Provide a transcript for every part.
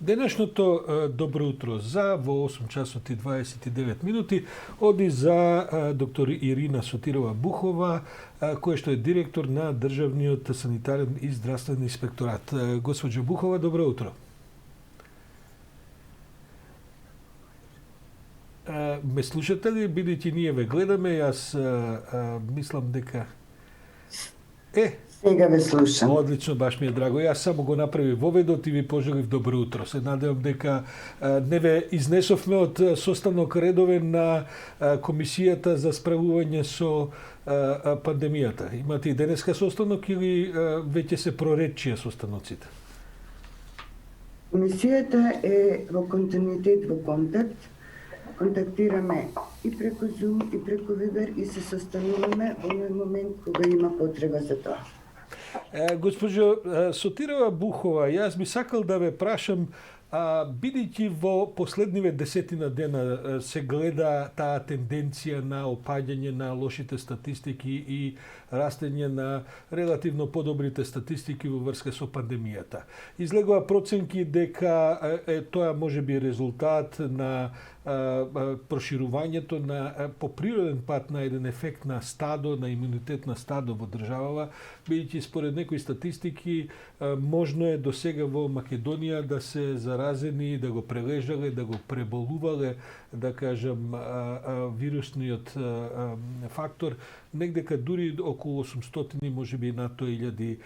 Денешното добро утро за во 8 часот и 29 минути оди за доктор Ирина Сотирова Бухова, која што е директор на Државниот санитарен и здравствен инспекторат. Госпоđo Бухова, добро утро. Ме слушате ли, бидејќи ние ве гледаме, јас мислам дека... Сега ве слушам. Одлично, баш ми е драго. Јас само го направив воведот и ви пожелив добро утро. Се надевам дека не ве изнесовме од состанок редовен на Комисијата за справување со пандемијата. Имате и денеска состанок или веќе се проречија состаноците? Комисијата е во континуитет, во контакт. Контактираме и преку Zoom, и преку Viber и се состануваме во оној момент кога има потреба за тоа. Госпожо Сотирова Бухова, јас би сакал да ве прашам, бидејќи во последниве 10 дена се гледа таа тенденција на опаѓање на лошите статистики и растење на релативно подобрите статистики во врска со пандемијата. Излегува проценки дека тоа може би резултат на проширувањето на по природен пат на еден ефект на стадо, на имунитет на стадо во државава, бидејќи според некои статистики можно е до сега во Македонија да се заразени, да го прележале, да го преболувале, да кажам, вирусниот фактор, негдека дури околу 800, можеби над 100.000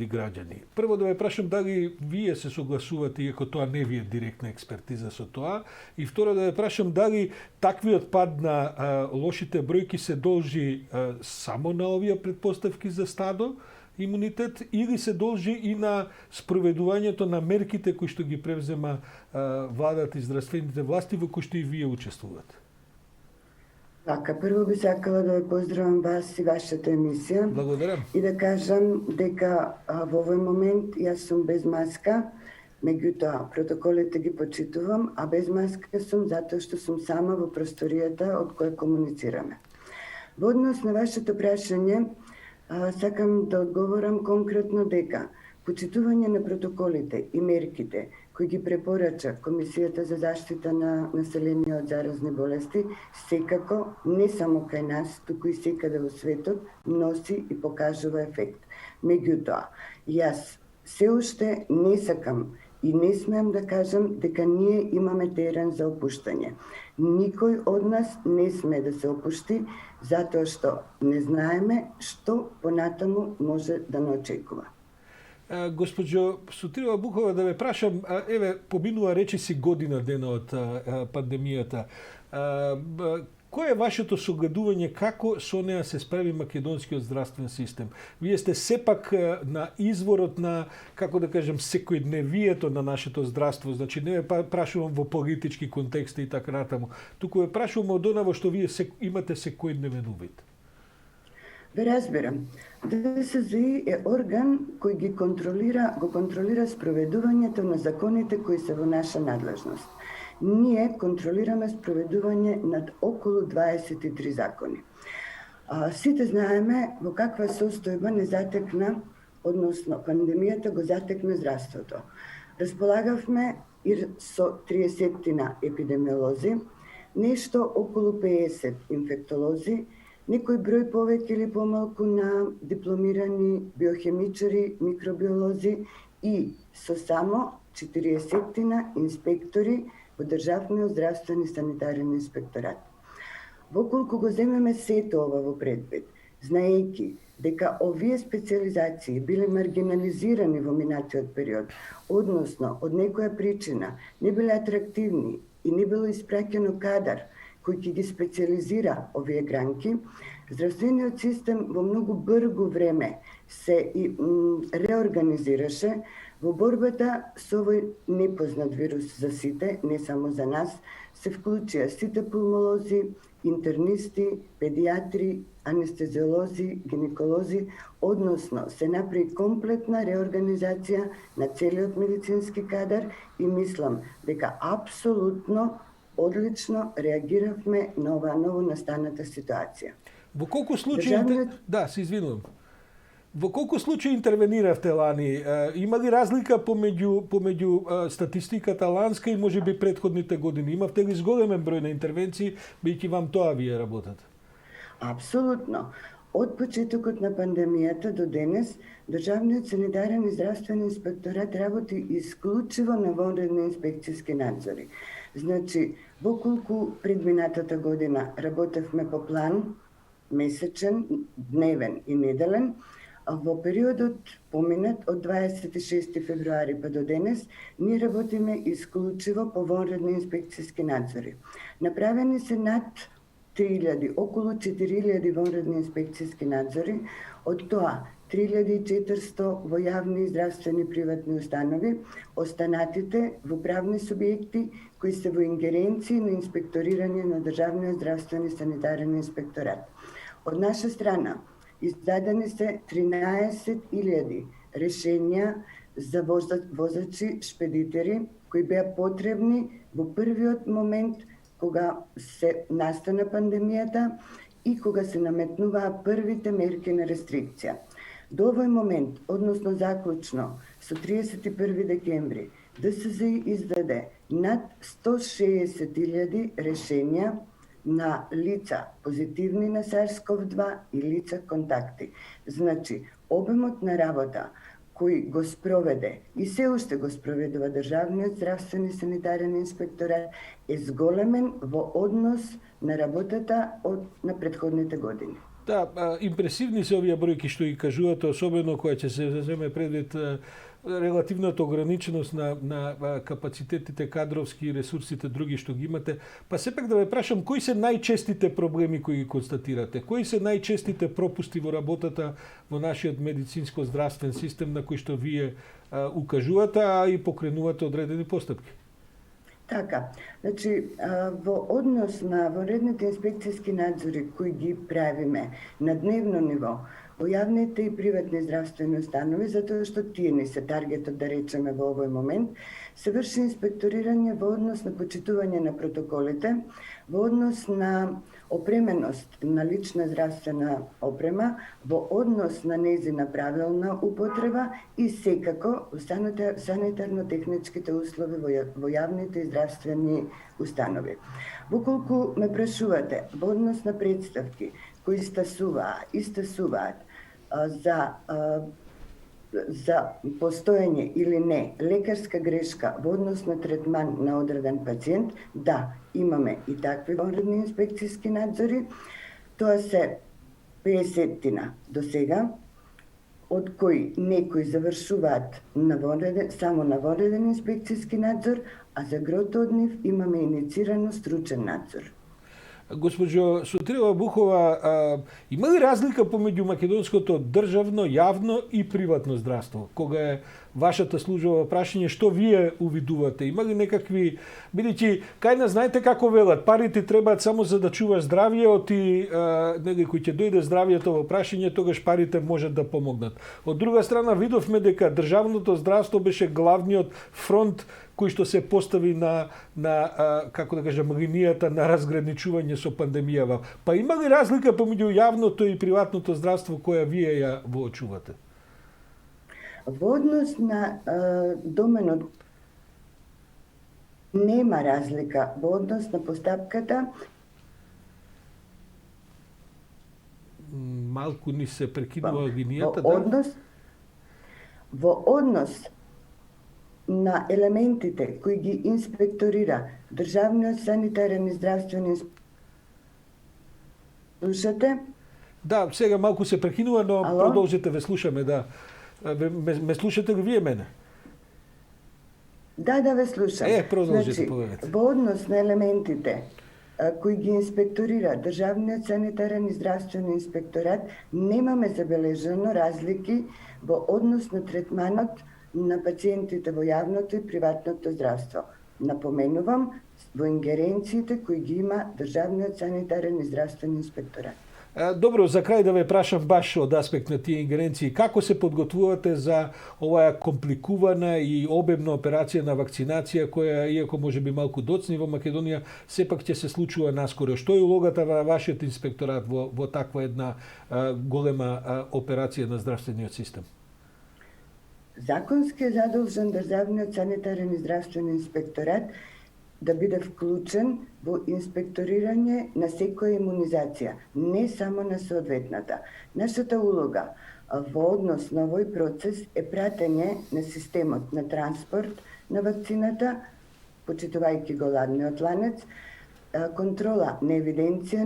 граѓани. Прво да ве прашам дали вие се согласувате, иако тоа не ви е директна експертиза со тоа, и второ да ве прашам дали таквиот пад на лошите бројки се должи само на овие предпоставки за стадо, имунитет, или се должи и на спроведувањето на мерките кои што ги превзема владата и здравствените власти, во кои што и вие учествувате? Така, прво би сакала да ве поздравам вас и вашата емисија. Благодарам. И да кажам дека во овој момент јас сум без маска, меѓутоа протоколите ги почитувам, а без маска сум затоа што сум сама во просторијата од која комуницираме. Во однос на вашето прашање, сакам да одговорам конкретно дека почитување на протоколите и мерките кои ги препорача Комисијата за заштита на население од заразни болести, секако не само кај нас, туку и секаде во светот, носи и покажува ефект. Меѓутоа, јас се уште не сакам и не смеам да кажам дека ние имаме терен за опуштање. Никој од нас не сме да се опушти, затоа што не знаеме што понатаму може да не очекува. Госпоđo Сотирова Бухова, да ве прашам, еве, поминува речиси година дена од пандемијата. Кој е вашето согледување како со неа се справи македонскиот здравствен систем? Вие сте сепак на изворот на, како да кажем, секојдневието на нашето здравство. Значи, не ве прашувам во политички контексти и така натаму. Туку ве прашувам од она во што вие имате секојдневен увид. Ве разбирам. ДСЗИ е орган кој го контролира спроведувањето на законите кои се во наша надлежност. Ние контролираме спроведување над околу 23 закони. Сите знаеме во каква состојба не затекна, односно пандемијата го затекна здравството. Располагавме и со 30 епидемиолози, нешто околу 50 инфектолози, некој број повеќе или помалку на дипломирани биохемичари, микробиолози и со само 40 инспектори во Државниот здравствен и санитарен инспекторат. Воколку го земеме сето ова во предвид, знаејќи дека овие специализации биле маргинализирани во минатиот период, односно од некоја причина не биле атрактивни и не било испраќено кадар кој ќе ги специализира овие гранки, здравствениот систем во многу брзо време се реорганизираше во борбата со овој непознат вирус за сите, не само за нас. Се вклучија сите пулмолози, интернисти, педиатри, анестезиолози, гинеколози, односно се направи комплетна реорганизација на целиот медицински кадар и мислам дека апсолутно одлично реагиравме на оваа ново настаната ситуација. Во колку случаи... Да, се извинувам. Во колку случаи интервениравте лани? Има ли разлика помеѓу статистиката ланска и можеби претходните години? Имавте ли зголемен број на интервенции, бидејќи вам тоа вие работат? Апсолутно. Од почетокот на пандемијата до денес, Државниот санитарен и здравствен инспекторат работи исклучиво на вонредни инспекцијски надзори. Значи, во колку предминатата година работевме по план, месечен, дневен и неделен, а во периодот поминат од 26 февруари па до денес, ние работиме исклучиво по вонредни инспекцијски надзори. Направени се над 3000, околу 4000 вонредни инспекцијски надзори, од тоа 3400 во јавни здравствени приватни установи, останатите во правни субјекти кои се во ингеренции на инспекторирање на Државниот здравствен и санитарен инспекторат. Од наша страна издадени се 13.000 решенја за возачи шпедитери кои беа потребни во првиот момент кога се настана пандемијата и кога се наметнуваа првите мерки на рестрикција. До овој момент, односно заклучно, со 31 декември, ДСЗИ издаде над 160.000 решенја на лица позитивни на SARS-CoV-2 и лица контакти. Значи, обемот на работа кој го спроведе и се уште го спроведува Државниот здравствен и санитарен инспекторат е зголемен во однос на работата на претходните години. Да, импресивни се овие бројки што ги кажувате, особено кога ќе се земе предвид релативната ограниченост на капацитетите кадровски и ресурсите други што ги имате. Па сепак да ве прашам, кои се најчестите проблеми кои ги констатирате? Кои се најчестите пропусти во работата во нашиот медицинско-здравствен систем на кои што вие укажувате, а и покренувате одредени постапки? Така, значи, во однос на вонредните инспекцијски надзори кои ги правиме на дневно ниво, во јавните и приватни здравствени установи, затоа што тие не се таргетот, да речеме, во овој момент, се врши инспекторирање во однос на почитување на протоколите, во однос на опременост на лична здравствена опрема, во однос на нејзина правилна употреба и секако санитарно-техничките услови во јавните и здравствени установи. Воколку ме прашувате во однос на представки кои истасуваат за постоење или не лекарска грешка во однос на третман на одреден пациент, да, имаме и такви вонредни инспекцијски надзори. Тоа се 50-тина до сега, од кои некои завршуваат само на вонреден инспекцијски надзор, а за грото од нив имаме иницирано стручен надзор. Госпоđo Сотрила Бухова, има ли разлика помеѓу македонското државно, јавно и приватно здравство? Кога е вашата служба прашање, што вие увидувате? Има ли некакви, бидејќи кај нас знаете како велат, парите требаат само за да чуваш здравјето и кој ќе дојде здравјето во прашање, тогаш парите можат да помогнат. Од друга страна видовме дека државното здравство беше главниот фронт кој што се постави на како да кажам, линијата на разграничување со пандемијава. Па има ли разлика помеѓу јавното и приватното здравство која вие ја воочувате? Во однос на доменот нема разлика во однос на постапката. Малку ни се прекинува линијата, Во однос на елементите кои ги инспекторира Државниот санитарен и здравствен инспекторат. Слушате? Да, сега малку се прекинува, но продолжете, ве слушаме, да. Ме слушате ли вие мене? Да, ве слушам. Продолжете, повелете. Во однос на елементите кои ги инспекторира Државниот санитарен и здравствен инспекторат, немаме забележано разлики во однос на третманот на пациентите во јавното и приватното здравство. Напоменувам, во ингеренциите кои ги има Државниот санитарен и здравствен инспекторат. Добро, за крај да ве прашам баш од аспект на тие ингеренции, како се подготвувате за оваа компликувана и обемна операција на вакцинација која, иако може би малку доцни во Македонија, сепак ќе се случува наскоро. Што е улогата на вашиот инспекторат во таква една голема операција на здравствениот систем? Законски е задолжен државниот санитарен и здравствен инспекторат да биде вклучен во инспекторирање на секоја имунизација, не само на соодветната. Нашата улога во однос на овој процес е пратење на системот на транспорт на вакцината, почитувајќи го ладниот ланец, контрола на евиденција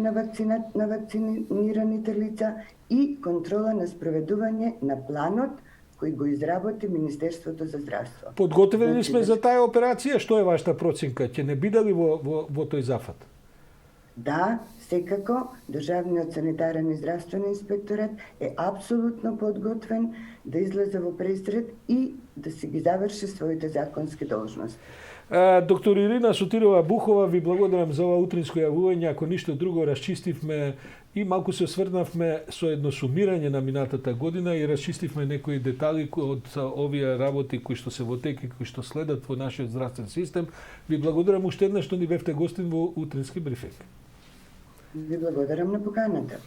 на вакцинираните лица и контрола на спроведување на планот кој го изработи Министерството за здравство. Подготвени сме за таа операција? Што е вашата проценка? Ќе не биде ли во тој зафат? Да, секако, Државниот санитарен и здравствен инспекторат е апсолутно подготвен да излезе во пресред и да си ги заврши своите законски должности. Доктор Ирина Сотирова Бухова, ви благодарам за ова утринско јавување. Ако ништо друго, расчистивме и малку се осврнавме со едно сумирање на минатата година и расчистивме некои детали од овие работи кои што се во тек и кои што следат во нашиот здравствен систем. Ви благодарам уште еднаш што ни бевте гостин во утрински брифинг. Ви благодарам на поканата.